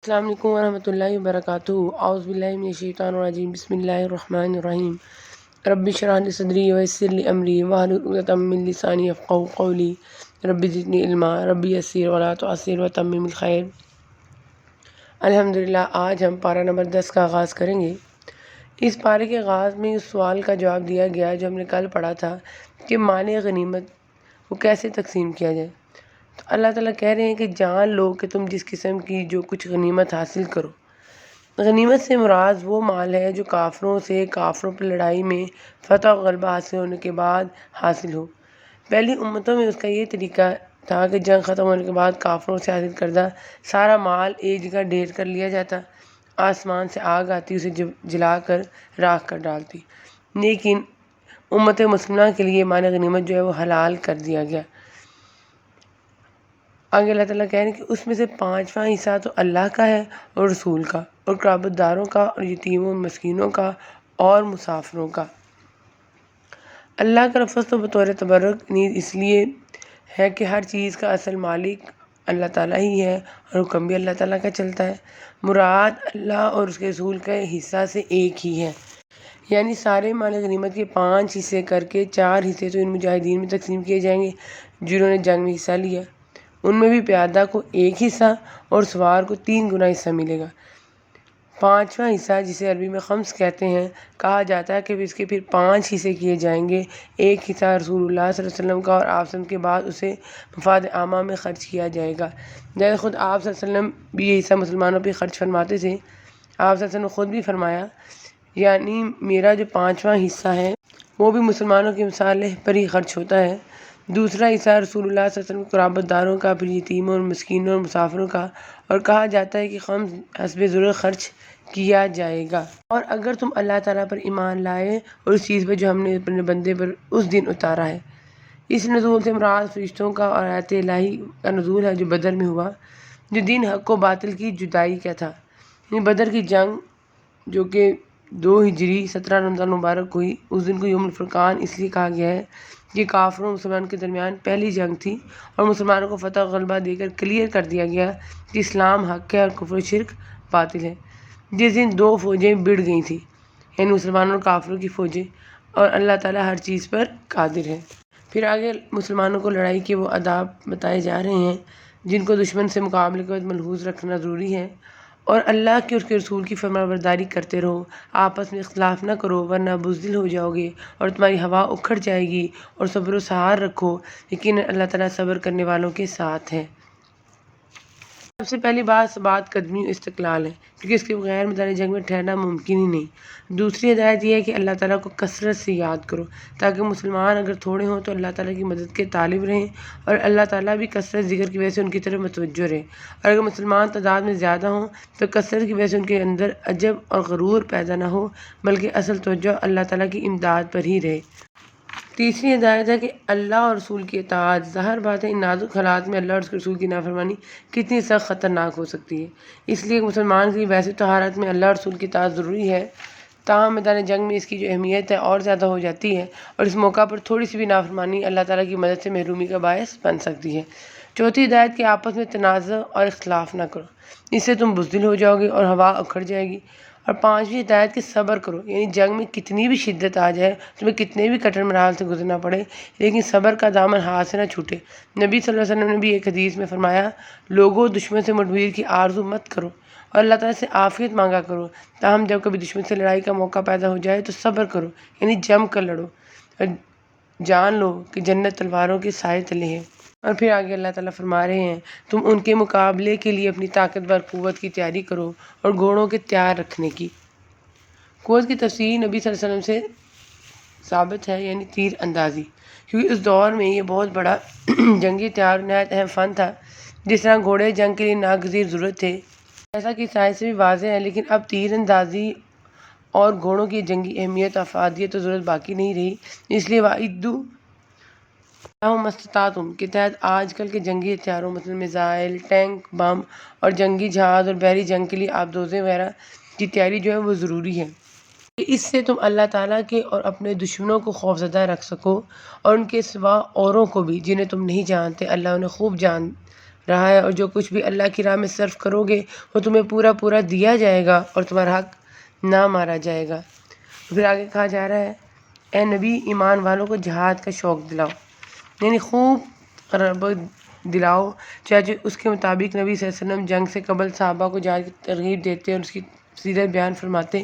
السلام علیکم ورحمۃ اللہ وبرکاتہ۔ اعوذ باللہ من الشیطان الرجیم، بسم اللہ الرحمن الرحیم۔ رب اشرح لی صدری ویسر لی امری واحلل عقدۃ من لسانی یفقہوا قولی، رب زدنی علما، رب یسر ولا تعسر وتمم الخیر۔ الحمدللہ، آج ہم پارہ نمبر 10 کا آغاز کریں گے۔ اس پارے کے آغاز میں اس سوال کا جواب دیا گیا جو ہم نے کل پڑھا تھا کہ مال غنیمت کو کیسے تقسیم کیا جائے۔ تو اللہ تعالیٰ کہہ رہے ہیں کہ جان لو کہ تم جس قسم کی جو کچھ غنیمت حاصل کرو۔ غنیمت سے مراد وہ مال ہے جو کافروں پر لڑائی میں فتح و غلبہ حاصل ہونے کے بعد حاصل ہو۔ پہلی امتوں میں اس کا یہ طریقہ تھا کہ جنگ ختم ہونے کے بعد کافروں سے حاصل کردہ سارا مال ایک جگہ ڈھیر کر لیا جاتا، آسمان سے آگ آتی اسے جلا کر راکھ کر ڈالتی۔ لیکن امت مسلمہ کے لیے مال غنیمت جو ہے وہ حلال کر دیا گیا۔ آگے اللہ تعالیٰ کہہ رہے ہیں کہ اس میں سے 5واں حصہ تو اللہ کا ہے اور رسول کا اور قرابت داروں کا اور یتیموں مسکینوں کا اور مسافروں کا۔ اللہ کا لفظ تو بطور تبرک نیز اس لیے ہے کہ ہر چیز کا اصل مالک اللہ تعالیٰ ہی ہے اور حکم بھی اللہ تعالیٰ کا چلتا ہے۔ مراد اللہ اور اس کے رسول کے حصہ سے ایک ہی ہے، یعنی سارے مال غنیمت کے 5 حصے کر کے 4 حصے تو ان مجاہدین میں تقسیم کیے جائیں گے جنہوں نے جنگ میں حصہ لیا۔ ان میں بھی پیادہ کو 1 حصہ اور سوار کو 3 گنا حصہ ملے گا۔ 5واں حصہ جسے عربی میں خمس کہتے ہیں کہا جاتا ہے کہ اس کے پھر 5 حصے کیے جائیں گے۔ 1 حصہ رسول اللہ صلی اللہ علیہ وسلم کا اور آپ صلی اللہ علیہ وسلم کے بعد اسے مفاد عامہ میں خرچ کیا جائے گا۔ جیسے خود آپ صلی اللہ علیہ وسلم بھی یہ حصہ مسلمانوں پہ خرچ فرماتے تھے۔ آپ صلی اللہ علیہ وسلم نے خود بھی فرمایا، یعنی میرا جو 5واں حصہ ہے وہ بھی مسلمانوں کی مصالح پر ہی خرچ ہوتا ہے۔ دوسرا حصہ رسول اللہ صلی اللہ علیہ وسلم قرابت داروں کا، پھر یتیموں اور مسکینوں اور مسافروں کا، اور کہا جاتا ہے کہ خمس حسب ضرورت خرچ کیا جائے گا۔ اور اگر تم اللہ تعالیٰ پر ایمان لائے اور اس چیز پر جو ہم نے اپنے بندے پر اس دن اتارا ہے۔ اس نزول سے مراد فرشتوں کا اور آیت الہی کا نزول ہے جو بدر میں ہوا، جو دین حق و باطل کی جدائی کا تھا۔ یعنی بدر کی جنگ جو کہ 2 ہجری 17 رمضان مبارک ہوئی، اس دن کو یوم الفرقان اس لیے کہا گیا ہے کہ کافروں اور مسلمانوں کے درمیان پہلی جنگ تھی اور مسلمانوں کو فتح و غلبہ دے کر کلیئر کر دیا گیا کہ اسلام حق ہے اور کفر و شرک باطل ہے۔ جس دن 2 فوجیں بڑھ گئی تھیں، یعنی مسلمانوں اور کافروں کی فوجیں، اور اللہ تعالیٰ ہر چیز پر قادر ہے۔ پھر آگے مسلمانوں کو لڑائی کے وہ آداب بتائے جا رہے ہیں جن کو دشمن سے مقابلے کے وقت ملحوظ رکھنا ضروری ہے۔ اور اللہ کی اور اس کے رسول کی فرمانبرداری کرتے رہو، آپس میں اختلاف نہ کرو ورنہ بزدل ہو جاؤ گے اور تمہاری ہوا اکھڑ جائے گی، اور صبر و سہار رکھو، یقیناً اللہ تعالیٰ صبر کرنے والوں کے ساتھ ہے۔ سب سے پہلی بات ثبات قدمی و استقلال ہے، کیونکہ اس کے بغیر میدان جنگ میں ٹھہرنا ممکن ہی نہیں۔ دوسری ہدایت یہ ہے کہ اللہ تعالیٰ کو کثرت سے یاد کرو تاکہ مسلمان اگر تھوڑے ہوں تو اللہ تعالیٰ کی مدد کے طالب رہیں اور اللہ تعالیٰ بھی کثرت ذکر کی وجہ سے ان کی طرف متوجہ رہے، اور اگر مسلمان تعداد میں زیادہ ہوں تو کثرت کی وجہ سے ان کے اندر عجب اور غرور پیدا نہ ہو، بلکہ اصل توجہ اللہ تعالیٰ کی امداد پر ہی رہے۔ تیسری ہدایت ہے کہ اللہ اور رسول کی اطاعت۔ ظاہر بات ہے ان نازک حالات میں اللہ اور اس کے رسول کی نافرمانی کتنی سخت خطرناک ہو سکتی ہے، اس لیے مسلمان کے لیے ویسے تو حالات میں اللہ اور رسول کی اطاعت ضروری ہے، تاہم میدان جنگ میں اس کی جو اہمیت ہے اور زیادہ ہو جاتی ہے، اور اس موقع پر تھوڑی سی بھی نافرمانی اللہ تعالیٰ کی مدد سے محرومی کا باعث بن سکتی ہے۔ چوتھی ہدایت کہ آپس میں تنازع اور اختلاف نہ کرو، اس سے تم بزدل ہو جاؤ گے اور ہوا اکھڑ جائے گی۔ اور 5ویں ہدایت کہ صبر کرو، یعنی جنگ میں کتنی بھی شدت آ جائے، تمہیں کتنے بھی کٹر مراحل سے گزرنا پڑے، لیکن صبر کا دامن ہاتھ سے نہ چھوٹے۔ نبی صلی اللہ علیہ وسلم نے بھی ایک حدیث میں فرمایا، لوگوں دشمن سے مدبیر کی آرزو مت کرو اور اللہ تعالیٰ سے عافیت مانگا کرو، تاہم جب کبھی دشمن سے لڑائی کا موقع پیدا ہو جائے تو صبر کرو، یعنی جم کر لڑو، اور جان لو کہ جنت تلواروں کے سائے تلے ہے۔ اور پھر آگے اللہ تعالیٰ فرما رہے ہیں، تم ان کے مقابلے کے لیے اپنی طاقتور قوت کی تیاری کرو اور گھوڑوں کے تیار رکھنے کی۔ قوت کی تفسیر نبی صلی اللہ علیہ وسلم سے ثابت ہے، یعنی تیر اندازی، کیونکہ اس دور میں یہ بہت بڑا جنگی تیار نہایت اہم فن تھا۔ جس طرح گھوڑے جنگ کے لیے ناگزیر ضرورت تھے، جیسا کہ سائنس سے بھی واضح ہے، لیکن اب تیر اندازی اور گھوڑوں کی جنگی اہمیت افادیت و ضرورت باقی نہیں رہی، اس لیے وَأَعِدُّوا لَهُم مَا اسْتَطَعْتُم کے تحت آج کل کے جنگی ہتھیاروں مثلا میزائل، ٹینک، بم اور جنگی جہاز اور بحری جنگ کے لیے آبدوزیں وغیرہ کی تیاری جو ہے وہ ضروری ہے کہ اس سے تم اللہ تعالیٰ کے اور اپنے دشمنوں کو خوفزدہ رکھ سکو، اور ان کے سوا اوروں کو بھی جنہیں تم نہیں جانتے اللہ انہیں خوب رہا ہے، اور جو کچھ بھی اللہ کی راہ میں صرف کرو گے وہ تمہیں پورا پورا دیا جائے گا اور تمہارا حق نہ مارا جائے گا۔ پھر آگے کہا جا رہا ہے، اے نبی، ایمان والوں کو جہاد کا شوق دلاؤ، یعنی خوب رغبت دلاؤ، چاہے اس کے مطابق نبی صلی اللہ علیہ وسلم جنگ سے قبل صحابہ کو جہاد کی ترغیب دیتے اور اس کی فضیلت بیان فرماتے۔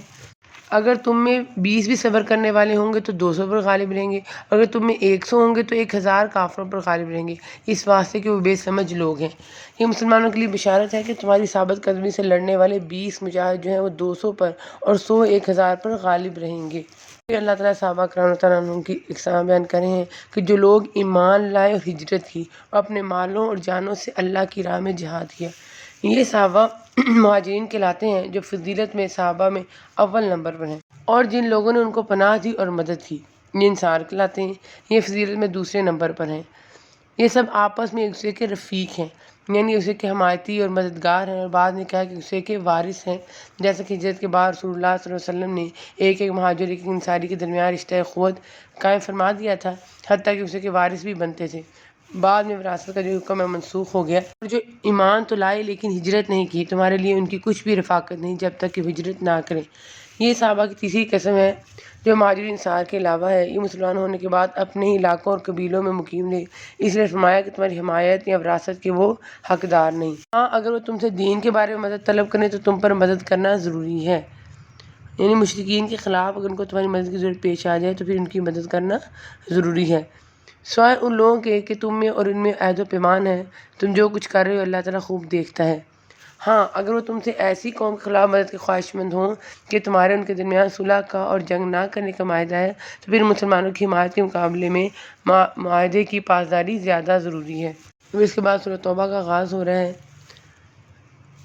اگر تم میں 20 بھی صبر کرنے والے ہوں گے تو 200 پر غالب رہیں گے، اگر تم میں 100 ہوں گے تو 1000 کافروں پر غالب رہیں گے، اس واسطے کہ وہ بے سمجھ لوگ ہیں۔ یہ مسلمانوں کے لیے بشارت ہے کہ تمہاری ثابت قدمی سے لڑنے والے 20 مجاہد جو ہیں وہ 200 پر اور 100 1000 پر غالب رہیں گے۔ اللہ تعالیٰ صحابہ کرام تعالیٰ عنہ کی اقسام بیان کرے ہیں کہ جو لوگ ایمان لائے اور ہجرت کی اور اپنے مالوں اور جانوں سے اللہ کی راہ میں جہاد کیا، یہ صحابہ مہاجرین کہلاتے ہیں جو فضیلت میں صحابہ میں اول نمبر پر ہیں، اور جن لوگوں نے ان کو پناہ دی اور مدد کی یہ انصار کہلاتے ہیں، یہ فضیلت میں دوسرے نمبر پر ہیں۔ یہ سب آپس میں ایک دوسرے کے رفیق ہیں، یعنی اسے کے حمایتی اور مددگار ہیں، اور بعد نے کہا کہ اسے کے وارث ہیں، جیسا کہ ہجرت کے بعد رسول اللہ صلی اللہ علیہ وسلم نے ایک مہاجر ایک انصاری کے درمیان رشتہ اخوت قائم فرما دیا تھا، حتیٰ کہ اسے کے وارث بھی بنتے تھے۔ بعد میں وراثت کا جو حکم ہے منسوخ ہو گیا، اور جو ایمان تو لائے لیکن ہجرت نہیں کی، تمہارے لیے ان کی کچھ بھی رفاقت نہیں جب تک کہ ہجرت نہ کریں۔ یہ صحابہ کی تیسری قسم ہے جو مہاجرین انصار کے علاوہ ہے، یہ مسلمان ہونے کے بعد اپنے ہی علاقوں اور قبیلوں میں مقیم رہے، اس لیے فرمایا کہ تمہاری حمایت یا وراثت کے وہ حقدار نہیں۔ ہاں، اگر وہ تم سے دین کے بارے میں مدد طلب کریں تو تم پر مدد کرنا ضروری ہے، یعنی مشرکین کے خلاف اگر ان کو تمہاری مدد کی ضرورت پیش آ جائے تو پھر ان کی مدد کرنا ضروری ہے، سوائے ان لوگوں کے کہ تم میں اور ان میں عہد و پیمان ہے، تم جو کچھ کر رہے ہو اللہ تعالیٰ خوب دیکھتا ہے۔ ہاں، اگر وہ تم سے ایسی قوم کے خلاف مدد کے خواہش مند ہوں کہ تمہارے ان کے درمیان صلح کا اور جنگ نہ کرنے کا معاہدہ ہے تو پھر مسلمانوں کی حمایت کے مقابلے میں معاہدے کی پاسداری زیادہ ضروری ہے۔ پھر اس کے بعد سورۃ توبہ کا آغاز ہو رہا ہے۔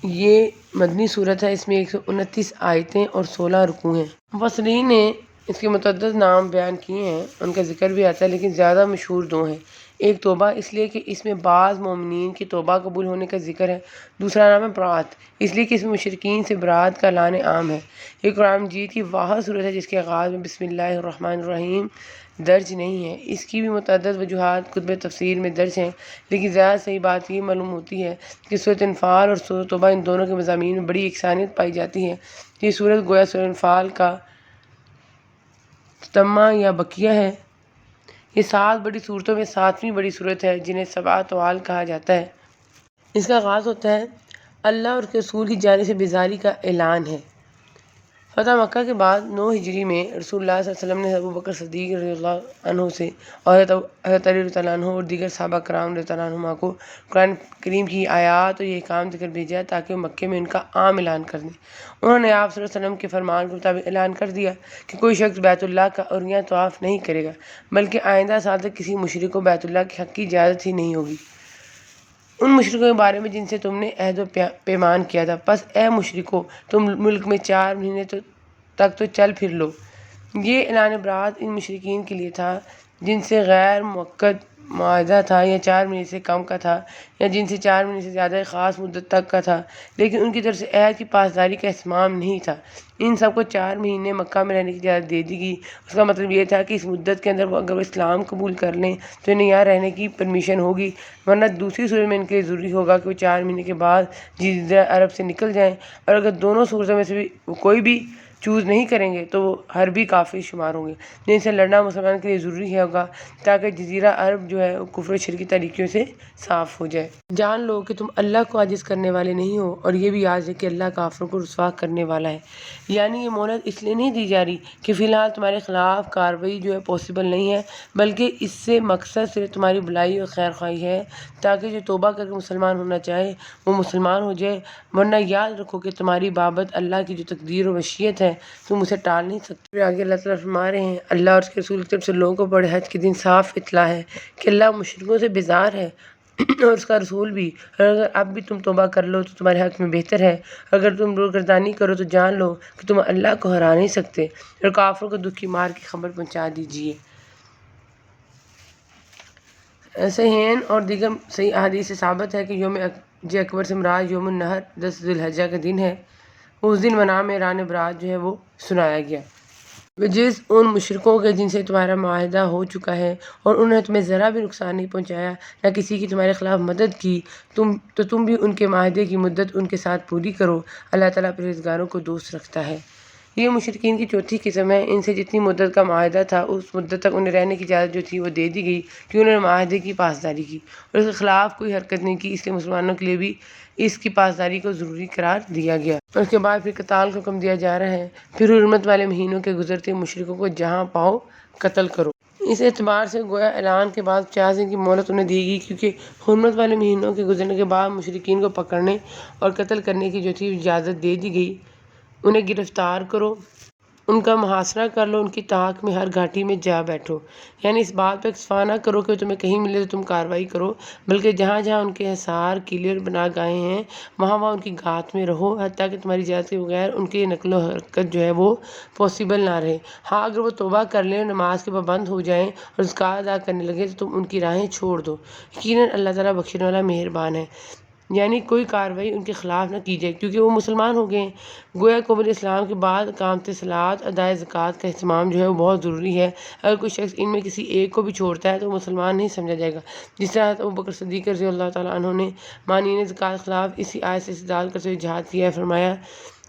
یہ مدنی صورت ہے، اس میں 129 آیتیں اور 16 رکوع ہیں۔ مفسرین نے اس کے متعدد نام بیان کیے ہیں، ان کا ذکر بھی آتا ہے، لیکن زیادہ مشہور دو ہیں۔ ایک توبہ اس لیے کہ اس میں بعض مومنین کی توبہ قبول ہونے کا ذکر ہے، دوسرا نام ہے برات، اس لیے کہ اس میں مشرکین سے برات کا اعلان عام ہے۔ یہ قرآن مجید کی واحد صورت ہے جس کے آغاز میں بسم اللہ الرحمن الرحیم درج نہیں ہے۔ اس کی بھی متعدد وجوہات کتب تفسیر میں درج ہیں، لیکن زیادہ صحیح بات یہ معلوم ہوتی ہے کہ سورۃ انفال اور سورۃ توبہ ان دونوں کے مضامین میں بڑی یکسانیت پائی جاتی ہے۔ یہ سورت گویا سورۃ انفال کا تتمہ یا بقیہ ہے۔ یہ 7 بڑی صورتوں میں 7ویں بڑی صورت ہے جنہیں سبع طوال کہا جاتا ہے۔ اس کا آغاز ہوتا ہے اللہ اور اس کے رسول کی جانب سے بیزاری کا اعلان ہے۔ فتح مکہ کے بعد 9 ہجری میں رسول اللہ صلی اللہ علیہ وسلم نے ابوبکر صدیق رضی اللہ عنہ سے اور حضرت علی رضی اللہ عنہ اور دیگر صحابہ کرام رضی اللہ عنہما کو قرآن کریم کی آیات اور یہ احکام دے کر بھیجا تاکہ وہ مکے میں ان کا عام اعلان کر دیں۔ انہوں نے آپ صلی اللہ علیہ وسلم کے فرمان کے مطابق اعلان کر دیا کہ کوئی شخص بیت اللہ کا عریاں طواف نہیں کرے گا، بلکہ آئندہ سال تک کسی مشرک کو بیت اللہ کے حق کی اجازت ہی نہیں ہوگی، ان مشرکوں کے بارے میں جن سے تم نے عہد و پیمان کیا تھا۔ پس اے مشرکو، تم ملک میں 4 مہینے تک تو چل پھر لو۔ یہ اعلان برات ان مشرکین کے لیے تھا جن سے غیر مؤقت معاہدہ تھا یا 4 مہینے سے کم کا تھا، یا جن سے 4 مہینے سے زیادہ خاص مدت تک کا تھا، لیکن ان کی طرف سے عہد کی پاسداری کا اہتمام نہیں تھا۔ ان سب کو 4 مہینے مکہ میں رہنے کی اجازت دے دی گئی۔ اس کا مطلب یہ تھا کہ اس مدت کے اندر اگر وہ اسلام قبول کر لیں تو انہیں یہاں رہنے کی پرمیشن ہوگی، ورنہ دوسری صورت میں ان کے لیے ضروری ہوگا کہ وہ 4 مہینے کے بعد جزیرہ عرب سے نکل جائیں، اور اگر دونوں صورتوں میں سے بھی کوئی بھی چوز نہیں کریں گے تو وہ حربی کافر شمار ہوں گے، جن سے لڑنا مسلمان کے لیے ضروری ہوگا تاکہ جزیرہ عرب جو ہے وہ کفر و شرک کی تاریکیوں سے صاف ہو جائے۔ جان لو کہ تم اللہ کو عاجز کرنے والے نہیں ہو، اور یہ بھی یاد ہے کہ اللہ کافروں کو رسوا کرنے والا ہے۔ یعنی یہ مہلت اس لیے نہیں دی جا رہی کہ فی الحال تمہارے خلاف کارروائی جو ہے پاسبل نہیں ہے، بلکہ اس سے مقصد صرف تمہاری بھلائی اور خیر خواہی ہے تاکہ جو توبہ کر کے مسلمان ہونا چاہے وہ مسلمان ہو جائے، ورنہ یاد رکھو کہ تمہاری بابت اللہ کی جو تقدیر و مشیت ہے تم اسے ٹال نہیں سکتے۔ پھر آگے اللہ تعالیٰ فرما رہے ہیں، اللہ اور اس کے رسول کی طرف سے لوگوں کو بڑے حج کے دن صاف اطلاع ہے کہ اللہ مشرکوں سے بیزار ہے اور اس کا رسول بھی، اور اگر اب بھی تم توبہ کر لو تو تمہارے حق میں بہتر ہے، اگر تم روگردانی کرو تو جان لو کہ تم اللہ کو ہرا نہیں سکتے، اور کافروں کو دکھ کی مار کی خبر پہنچا دیجیے۔ صحیحین اور دیگر صحیح احادیث سے ثابت ہے کہ یوم حج اکبر سے مراد یوم النحر 10 ذی الحجہ کا دن ہے۔ اس دن منام اعلان برات جو ہے وہ سنایا گیا۔ بجز ان مشرکوں کے جن سے تمہارا معاہدہ ہو چکا ہے اور انہوں نے تمہیں ذرا بھی نقصان نہیں پہنچایا نہ کسی کی تمہارے خلاف مدد کی، تم بھی ان کے معاہدے کی مدت ان کے ساتھ پوری کرو۔ اللہ تعالیٰ پرہیزگاروں کو دوست رکھتا ہے۔ یہ مشرکین کی چوتھی قسم ہے۔ ان سے جتنی مدت کا معاہدہ تھا اس مدت تک انہیں رہنے کی اجازت جو تھی وہ دے دی گئی کہ انہوں نے معاہدے کی پاسداری کی اور اس کے خلاف کوئی حرکت نہیں کی، اس لیے مسلمانوں کے لیے بھی اس کی پاسداری کو ضروری قرار دیا گیا۔ اور اس کے بعد پھر قتال کا حکم دیا جا رہا ہے۔ پھر حرمت والے مہینوں کے گزرتے مشرکوں کو جہاں پاؤ قتل کرو۔ اس اعتبار سے گویا اعلان کے بعد 50 دن کی مہلت انہیں دی گئی، کیونکہ حرمت والے مہینوں کے گزرنے کے بعد مشرکین کو پکڑنے اور قتل کرنے کی جو تھی اجازت دے دی گئی۔ انہیں گرفتار کرو، ان کا محاصرہ کر لو، ان کی طاق میں ہر گھاٹی میں جا بیٹھو، یعنی اس بات پہ اکتفا نہ کرو کہ تمہیں کہیں ملے تو تم کارروائی کرو، بلکہ جہاں جہاں ان کے حصار قلعے بنا گاہیں ہیں وہاں وہاں ان کی گھات میں رہو، حتیٰ کہ تمہاری اجازت کے بغیر ان کی نقل و حرکت جو ہے وہ پاسبل نہ رہے۔ ہاں اگر وہ توبہ کر لیں اور نماز کے پابند ہو جائیں اور زکوٰۃ ادا کرنے لگے تو تم ان کی راہیں چھوڑ دو، یقیناً اللہ تعالیٰ بخشنے والا مہربان ہے۔ یعنی کوئی کارروائی ان کے خلاف نہ کی جائے کیونکہ وہ مسلمان ہو گئے ہیں۔ گویا قبول اسلام کے بعد اقامت صلاۃ، ادائے زکوٰۃ کا اہتمام جو ہے وہ بہت ضروری ہے۔ اگر کوئی شخص ان میں کسی ایک کو بھی چھوڑتا ہے تو وہ مسلمان نہیں سمجھا جائے گا۔ جس طرح ابوبکر صدیق رضی اللہ تعالیٰ عنہ نے مانعین زکوٰۃ کے خلاف اسی آیت سے استدلال کرتے ہوئے جہاد کیا ہے، فرمایا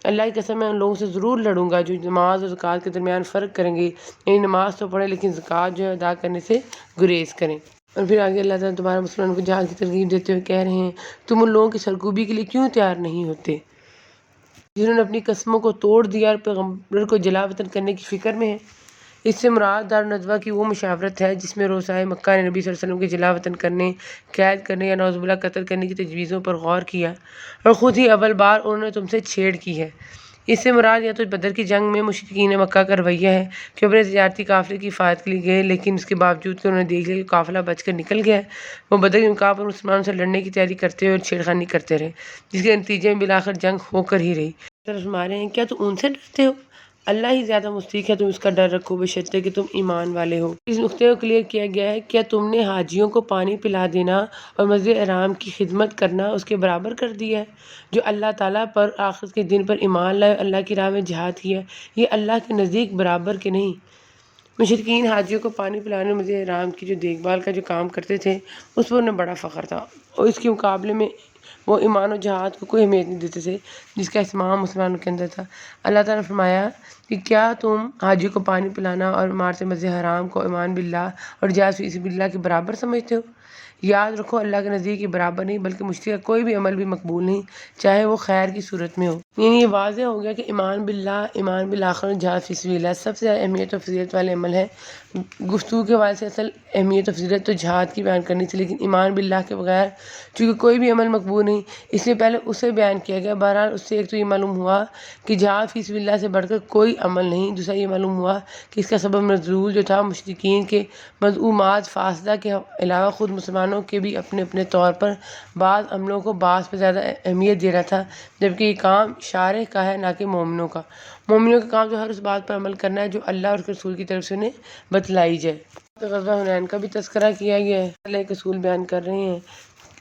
اللہ کی قسم میں ان لوگوں سے ضرور لڑوں گا جو نماز اور زکوٰۃ کے درمیان فرق کریں گے، یعنی نماز تو پڑھیں لیکن زکوٰۃ جو ہے ادا کرنے سے گریز کریں۔ اور پھر آگے اللہ تعالیٰ دوبارہ مسلمانوں کو جہاد کی ترغیب دیتے ہوئے کہہ رہے ہیں تم ان لوگوں کی سرکوبی کے لیے کیوں تیار نہیں ہوتے جنہوں نے اپنی قسموں کو توڑ دیا اور پیغمبر کو جلا وطن کرنے کی فکر میں ہیں۔ اس سے مراد دار الندوہ کی وہ مشاورت ہے جس میں روسائے مکہ نے نبی صلی اللہ علیہ وسلم کے جلا وطن کرنے، قید کرنے یا نعوذ باللہ قتل کرنے کی تجویزوں پر غور کیا اور خود ہی اول بار انہوں نے تم سے چھیڑ کی ہے۔ اس سے مراد یا تو بدر کی جنگ میں مشرکین مکہ کا رویہ ہے کہ اپنے تجارتی قافلے کی حفاظت کے لیے گئے لیکن اس کے باوجود کہ انہوں نے دیکھ لیا کہ قافلہ بچ کر نکل گیا ہے، وہ بدر کے مقام پر مسلمانوں سے لڑنے کی تیاری کرتے اور چھیڑخانی کرتے رہے، جس کے نتیجے میں بالآخر جنگ ہو کر ہی رہی۔ فرما رہے ہیں کیا تم ان سے ڈرتے ہو؟ اللہ ہی زیادہ مستحق ہے تم اس کا ڈر رکھو، بشرطے کہ تم ایمان والے ہو۔ اس نقطے کو کلیئر کیا گیا ہے کیا تم نے حاجیوں کو پانی پلا دینا اور مسجد حرام کی خدمت کرنا اس کے برابر کر دیا ہے؟ جو اللہ تعالیٰ پر آخرت کے دن پر ایمان لائے اور اللہ کی راہ میں جہاد کیا، یہ اللہ کے نزدیک برابر کے نہیں۔ مشرکین حاجیوں کو پانی پلانے اور مسجد حرام کی جو دیکھ بھال کا جو کام کرتے تھے اس پر انہیں بڑا فخر تھا اور اس کے مقابلے میں وہ ایمان و جہاد کو کوئی اہمیت نہیں دیتے تھے جس کا اہتمام مسلمانوں کے اندر تھا۔ اللہ تعالیٰ نے فرمایا کہ کیا تم حاجی کو پانی پلانا اور عمارت مسجد حرام کو ایمان باللہ اور جہاد فی سبیل اللہ کے برابر سمجھتے ہو؟ یاد رکھو اللہ کے نزدیک یہ برابر نہیں بلکہ مشرک کا کوئی بھی عمل بھی مقبول نہیں، چاہے وہ خیر کی صورت میں ہو۔ یعنی یہ واضح ہو گیا کہ ایمان باللہ، ایمان بالآخرت اور جہاد فی سبیل اللہ سب سے زیادہ اہمیت اور فضیلت والے عمل ہیں۔ گفتگو کے حوالے سے اصل اہمیت اور فضیلت تو جہاد کی بیان کرنی تھی، لیکن ایمان باللہ کے بغیر چونکہ کوئی بھی عمل مقبول نہیں اس لیے پہلے اسے بیان کیا گیا۔ بہرحال اس سے ایک تو یہ معلوم ہوا کہ جہاد فی سبیل اللہ سے بڑھ کر کوئی عمل نہیں، دوسرا یہ معلوم ہوا کہ اس کا سبب نزول جو تھا مشرکین کے مزعومات فاسدہ کے علاوہ خود مسلمانوں کے بھی اپنے اپنے طور پر بعض عملوں کو بعض پہ زیادہ اہمیت دینا تھا، جبکہ یہ کام شارع کا ہے نہ کہ مومنوں کا۔ مومنوں کا کام تو ہر اس بات پر عمل کرنا ہے جو اللہ اور اس کے رسول کی طرف سے انہیں بتلائی جائے۔ غزوہ حنین کا بھی تذکرہ کیا گیا ہے۔ اللہ کے رسول بیان کر رہے ہیں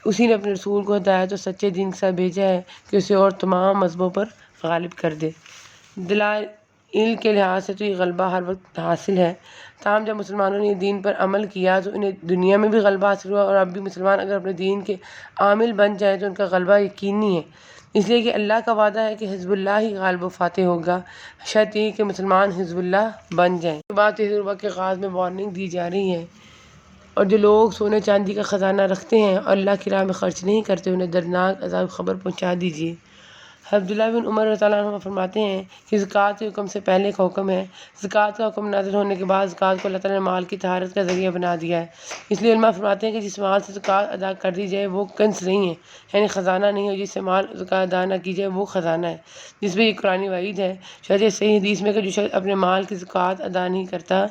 اسی نے اپنے رسول کو ہدایت اور سچے دین کے ساتھ بھیجا ہے کہ اسے اور تمام مذہبوں پر غالب کر دے۔ دلائل کے لحاظ سے تو یہ غلبہ ہر وقت حاصل ہے، تاہم جب مسلمانوں نے یہ دین پر عمل کیا تو انہیں دنیا میں بھی غلبہ حاصل ہوا، اور اب بھی مسلمان اگر اپنے دین کے عامل بن جائیں تو ان کا غلبہ یقینی ہے، اس لیے کہ اللہ کا وعدہ ہے کہ حزب اللہ ہی غالب و فاتح ہوگا، شرط یہ کہ مسلمان حزب اللہ بن جائیں۔ اس کے بعد تجربہ کے آغاز میں وارننگ دی جا رہی ہے، اور جو لوگ سونے چاندی کا خزانہ رکھتے ہیں اور اللہ کی راہ میں خرچ نہیں کرتے انہیں دردناک عذاب خبر پہنچا دیجیے۔ عبداللہ بن عمر رضی اللہ عنہ فرماتے ہیں کہ زکوٰۃ کے حکم سے پہلے کا حکم ہے۔ زکوٰۃ کا حکم نازل ہونے کے بعد زکوٰۃ کو اللہ تعالیٰ نے مال کی طہارت کا ذریعہ بنا دیا ہے، اس لیے علماء فرماتے ہیں کہ جس مال سے زکوٰۃ ادا کر دی جائے وہ کنز نہیں ہے، یعنی خزانہ نہیں ہے، جس سے مال زکوٰۃ ادا نہ کی جائے وہ خزانہ ہے، جس پہ یہ قرآنی وعید ہے۔ شاید صحیح حدیث میں کہ جو شخص اپنے مال کی زکوٰۃ ادا نہیں کرتا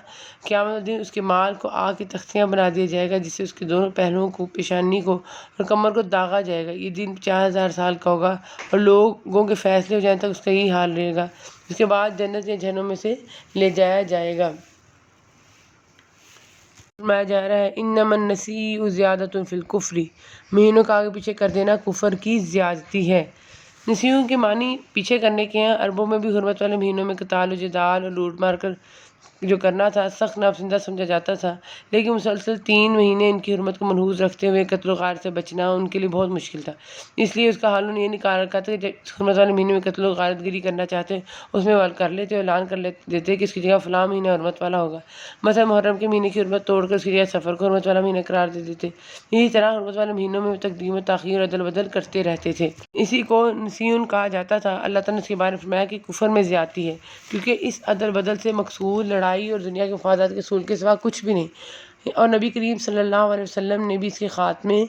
قیامت دن اس کے مال کو آگ کی تختیاں بنا دیا جائے گا، جس سے اس کے دونوں پہلوؤں کو، پیشانی کو اور کمر کو داغا جائے گا۔ یہ دن 50,000 سال کا ہوگا اور لوگوں کے فیصلے ہو جائیں تک اس کا یہی حال رہے گا، اس کے بعد جنت یا جہنم میں سے لے جایا جائے گا۔ فرمایا جا رہا ہے انما النسیء زیادۃ فی الکفر، مہینوں کا آگے پیچھے کر دینا کفر کی زیادتی ہے۔ نسیوں کے معنی پیچھے کرنے کے ہیں۔ عربوں میں بھی حرمت والے مہینوں میں قتال و جدال اور لوٹ مار کر جو کرنا تھا سخت ناپسندیدہ سمجھا جاتا تھا، لیکن مسلسل 3 مہینے ان کی حرمت کو ملحوظ رکھتے ہوئے قتل و غارت سے بچنا ان کے لیے بہت مشکل تھا۔ اس لیے اس کا حل یہ نکال رکھا تھا کہ جب حرمت والے مہینے میں قتل و غارت گری کرنا چاہتے اس میں وہ کر لیتے، اعلان کر دیتے کہ اس کی جگہ فلاں مہینہ حرمت والا ہوگا۔ مثلا محرم کے مہینے کی حرمت توڑ کر اس کی جگہ سفر کو حرمت والا مہینہ قرار دے دیتے۔ اسی طرح حرمت والے مہینوں میں تقدیم و تاخیر اور ادل بدل کرتے رہتے تھے۔ اسی کو نسیون کہا جاتا تھا۔ اللہ تعالیٰ نے اس کے بارے میں فرمایا کہ کفر میں زیادتی ہے، کیونکہ اس عدل بدل سے مقصود لڑائی اور دنیا کے مفادات کے حصول کے سوا کچھ بھی نہیں۔ اور نبی کریم صلی اللہ علیہ وسلم نے بھی اس کے خاتمے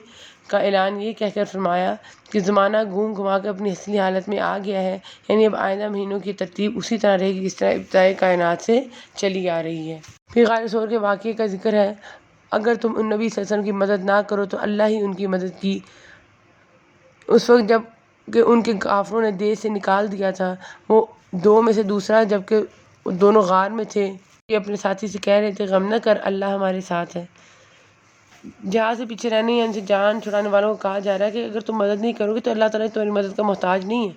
کا اعلان یہ کہہ کر فرمایا کہ زمانہ گھوم گھما کر اپنی اصلی حالت میں آ گیا ہے، یعنی اب آئندہ مہینوں کی ترتیب اسی طرح رہے گی جس طرح ابتدائی کائنات سے چلی آ رہی ہے۔ پھر غار ثور کے واقعے کا ذکر ہے، اگر تم ان نبی صلی اللہ علیہ وسلم کی مدد نہ کرو تو اللہ ہی ان کی مدد کی۔ اس وقت جب کہ ان کے کافروں نے دیش سے نکال دیا تھا، وہ دو میں سے دوسرا جبکہ دونوں غار میں تھے، یہ اپنے ساتھی سے کہہ رہے تھے غم نہ کر، اللہ ہمارے ساتھ ہے۔ جہاز سے پیچھے رہنے یا ان سے جان چھڑانے والوں کو کہا جا رہا ہے کہ اگر تم مدد نہیں کرو گے تو اللہ تعالیٰ تمہاری مدد کا محتاج نہیں ہے۔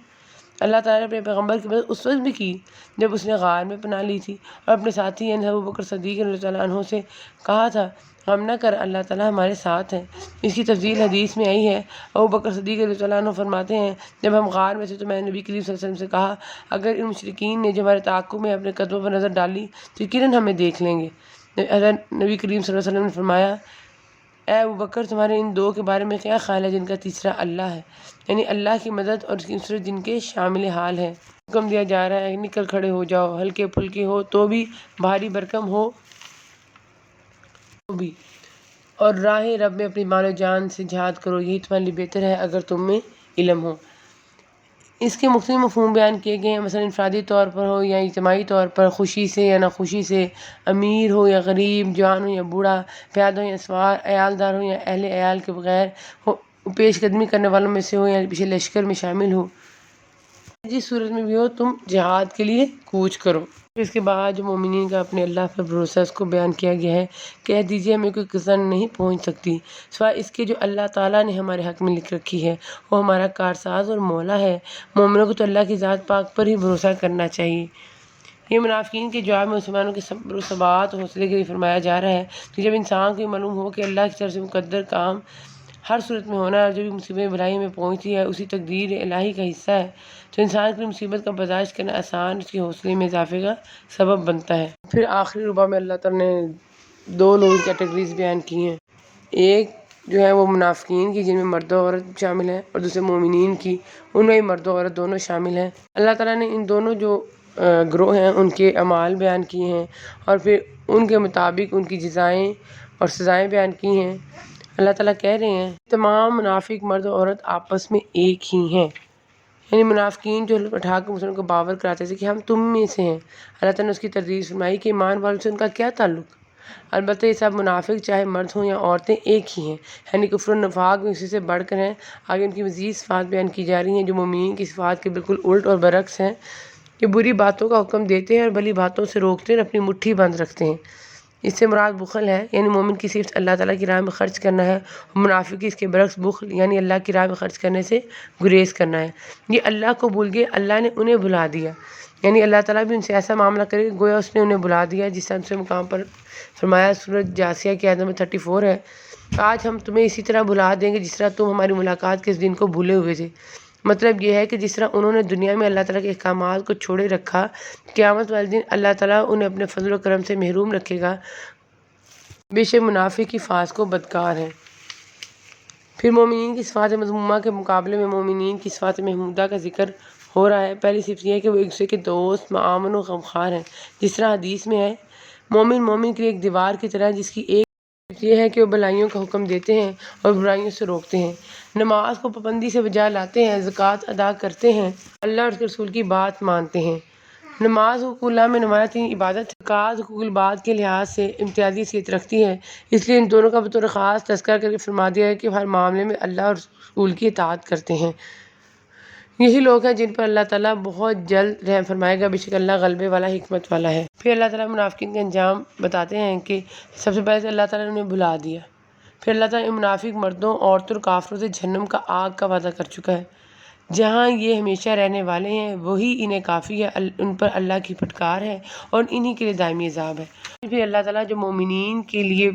اللہ تعالیٰ نے اپنے پیغمبر کی مدد اس وقت بھی کی جب اس نے غار میں پناہ لی تھی اور اپنے ساتھی یعنی ابو بکر صدیق رضی اللہ عنہ سے کہا تھا غم نہ کر، اللہ تعالیٰ ہمارے ساتھ ہے۔ اس کی تفصیل حدیث میں آئی ہے۔ ابو بکر صدیق رضی اللہ عنہ فرماتے ہیں جب ہم غار میں تھے تو میں نے نبی کریم صلی اللہ علیہ وسلم سے کہا اگر ان مشرکین نے جو ہمارے تعاقب میں اپنے قدموں پر نظر ڈالی تو یقیناً ہمیں دیکھ لیں گے۔ حضرت نبی کریم صلی اللہ علیہ وسلم نے فرمایا اے ابو بکر تمہارے ان دو کے بارے میں کیا خیال ہے جن کا تیسرا اللہ ہے، یعنی اللہ کی مدد اور اس کی نصرت جن کے شامل حال ہے۔ حکم دیا جا رہا ہے نکل کھڑے ہو جاؤ، ہلکے پھلکے ہو تو بھی، بھاری بھرکم ہو تو بھی، اور راہ رب میں اپنی مال و جان سے جہاد کرو، یہی تمہارے لیے بہتر ہے اگر تم میں علم ہو۔ اس کے مختلف مفہوم بیان کیے گئے ہیں، مثلا انفرادی طور پر ہو یا اجتماعی طور پر، خوشی سے یا ناخوشی سے، امیر ہو یا غریب، جوان ہو یا بوڑھا، پیادہ ہو یا سوار، عیالدار ہو یا اہل عیال کے بغیر ہو، پیش قدمی کرنے والوں میں سے ہو یا پیچھے لشکر میں شامل ہو، جس صورت میں بھی ہو تم جہاد کے لیے کوچ کرو۔ اس کے بعد جو مومنین کا اپنے اللہ پر بھروسہ اس کو بیان کیا گیا ہے، کہہ دیجیے ہمیں کوئی گزن نہیں پہنچ سکتی سوائے اس کے جو اللہ تعالیٰ نے ہمارے حق میں لکھ رکھی ہے، وہ ہمارا کارساز اور مولا ہے۔ مومنوں کو تو اللہ کی ذات پاک پر ہی بھروسہ کرنا چاہیے۔ یہ منافقین کے جواب میں مسلمانوں کے صبر و ثبات اور حوصلے کے لیے فرمایا جا رہا ہے کہ جب انسان کو یہ معلوم ہو کہ اللہ کی طرف سے مقدر کام ہر صورت میں ہونا ہے اور جو بھی مصیبت بھلائی میں پہنچتی ہے اسی تقدیر الہی کا حصہ ہے، تو انسان کے لیے مصیبت کا برداشت کرنا آسان اس کے حوصلے میں اضافے کا سبب بنتا ہے۔ پھر آخری ربع میں اللہ تعالیٰ نے دو لوگوں کی کیٹیگریز بیان کی ہیں، ایک جو ہے وہ منافقین کی جن میں مرد و عورت شامل ہیں، اور دوسرے مومنین کی، ان میں مرد و عورت دونوں شامل ہیں۔ اللہ تعالیٰ نے ان دونوں جو گروہ ہیں ان کے اعمال بیان کیے ہیں اور پھر ان کے مطابق ان کی جزائیں اور سزائیں بیان کی ہیں۔ اللہ تعالیٰ کہہ رہے ہیں تمام منافق مرد و عورت آپس میں ایک ہی ہیں، یعنی منافقین جو اٹھا کر مسلمانوں کو باور کراتے تھے کہ ہم تم میں سے ہیں، اللہ تعالیٰ نے اس کی تردید فرمائی کہ ایمان والوں سے ان کا کیا تعلق، البتہ یہ سب منافق چاہے مرد ہوں یا عورتیں ایک ہی ہیں، یعنی کفر و نفاق میں اسی سے بڑھ کر ہیں۔ آگے ان کی مزید صفات بیان کی جا رہی ہیں جو مومنین کی صفات کے بالکل الٹ اور برعکس ہیں، کہ بری باتوں کا حکم دیتے ہیں اور بھلی باتوں سے روکتے ہیں اور اپنی مٹھی بند رکھتے ہیں۔ اس سے مراد بخل ہے، یعنی مومن کی صرف اللہ تعالیٰ کی راہ میں خرچ کرنا ہے، اور منافق کی اس کے برعکس بخل یعنی اللہ کی راہ میں خرچ کرنے سے گریز کرنا ہے۔ یہ اللہ کو بھول گئے، اللہ نے انہیں بھلا دیا، یعنی اللہ تعالیٰ بھی ان سے ایسا معاملہ کرے گا گویا اس نے انہیں بھلا دیا، جس طرح دوسرے مقام پر فرمایا سورۃ جاثیہ کی آیت نمبر 34 ہے، آج ہم تمہیں اسی طرح بھلا دیں گے جس طرح تم ہماری ملاقات کے اس دن کو بھولے ہوئے تھے۔ مطلب یہ ہے کہ جس طرح انہوں نے دنیا میں اللہ تعالیٰ کے احکامات کو چھوڑے رکھا، قیامت والے دن اللہ تعالیٰ انہیں اپنے فضل و کرم سے محروم رکھے گا۔ بے شک منافق کی فاس کو بدکار ہیں۔ پھر مومنین کی صفات مذمومہ کے مقابلے میں مومنین کی صفات محمودہ کا ذکر ہو رہا ہے۔ پہلی صفت یہ ہے کہ وہ ایک دوسرے کے دوست، معاون و غمخوار ہیں، جس طرح حدیث میں ہے مومن کے لیے ایک دیوار کی طرح، جس کی ایک صفت یہ ہے کہ وہ بھلائیوں کا حکم دیتے ہیں اور برائیوں سے روکتے ہیں، نماز کو پابندی سے بجا لاتے ہیں، زکوٰۃ ادا کرتے ہیں، اللہ اور اس کے رسول کی بات مانتے ہیں۔ نماز حقوق اللہ میں نمایاں ترین عبادت ہے، زکوٰۃ حقوق العباد کے لحاظ سے امتیازی حیثیت رکھتی ہے، اس لیے ان دونوں کا بطور خاص تذکرہ کر کے فرما دیا ہے کہ ہر معاملے میں اللہ اور رسول کی اطاعت کرتے ہیں۔ یہی لوگ ہیں جن پر اللہ تعالیٰ بہت جلد رحم فرمائے گا، بے شک اللہ غلبے والا حکمت والا ہے۔ پھر اللہ تعالیٰ منافقین کا انجام بتاتے ہیں کہ سب سے پہلے اللہ تعالیٰ نے انہیں بھلا دیا، پھر اللہ تعالیٰ منافق مردوں، عورتوں اور کافروں سے جہنم کا آگ کا وعدہ کر چکا ہے، جہاں یہ ہمیشہ رہنے والے ہیں وہی انہیں کافی ہے، ان پر اللہ کی پھٹکار ہے اور انہی کے لیے دائمی عذاب ہے۔ پھر اللہ تعالیٰ جو مومنین کے لیے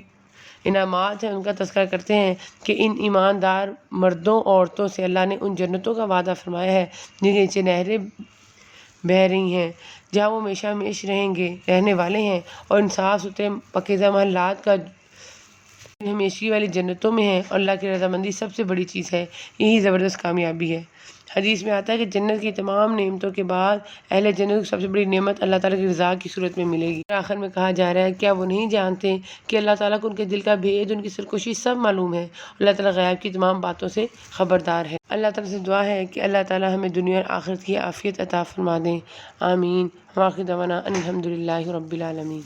انعامات ہیں ان کا تذکرہ کرتے ہیں کہ ان ایماندار مردوں عورتوں سے اللہ نے ان جنتوں کا وعدہ فرمایا ہے جن کے نیچے نہریں بہہ رہی ہیں، جہاں وہ ہمیشہ ہمیش رہنے والے ہیں، اور ان صاف ستھرے پاکیزہ محلات کا ہمیشگی والی جنتوں میں ہیں، اور اللہ کی رضامندی سب سے بڑی چیز ہے، یہی زبردست کامیابی ہے۔ حدیث میں آتا ہے کہ جنت کی تمام نعمتوں کے بعد اہل جنت کو سب سے بڑی نعمت اللہ تعالیٰ کی رضا کی صورت میں ملے گی۔ آخر میں کہا جا رہا ہے کیا وہ نہیں جانتے کہ اللہ تعالیٰ کو ان کے دل کا بھید، ان کی سرکشی سب معلوم ہے، اللہ تعالیٰ غیب کی تمام باتوں سے خبردار ہے۔ اللہ تعالیٰ سے دعا ہے کہ اللہ تعالیٰ ہمیں دنیا اور آخرت کی عافیت عطا فرما دیں، آمین۔ وآخر دعوانا ان الحمد للہ رب العالمین۔